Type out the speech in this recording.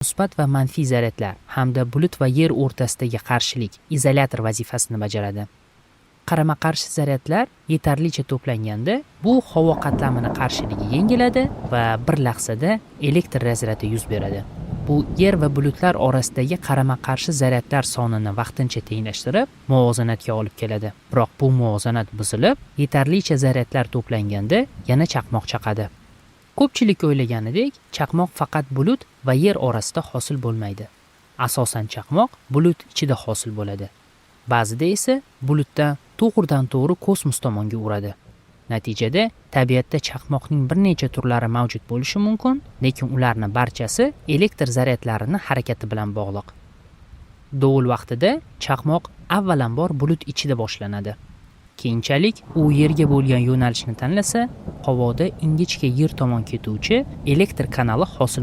Musbat va manfiy zaryadlar hamda bulut va yer o'rtasidagi qarshilik izolyator vazifasini bajaradi. Qarama-qarshi zaryadlar yetarlicha to'planganda bu havo qatlamini qarshiligi yengiladi va bir lahzada elektr razryadi yuz beradi. Bu yer va bulutlar orasidagi qarama-qarshi zaryadlar sonini vaqtincha tenglashtirib, muvozanatga olib keladi. Biroq bu muvozanat buzilib, yetarlicha zaryadlar to'planganda yana chaqmoq chaqadi. Ko'pchilik o'ylaganidek, chaqmoq faqat bulut va yer orasida hosil bo'lmaydi. Asosan chaqmoq bulut ichida hosil bo'ladi. Ba'zida esa bulutdan to'g'ridan-to'g'ri kosmos tomonga uradi. Natijada tabiatda chaqmoqning bir necha turlari mavjud bo'lishi mumkin, lekin ularning barchasi elektr zaryadlarini harakati bilan bog'liq. Dovul vaqtida chaqmoq avvalambor bulut ichida boshlanadi. Keyinchalik u yerga bo'lgan yo'nalishni tanlasa, havoda ingichka yer tomon ketuvchi elektr kanali hosil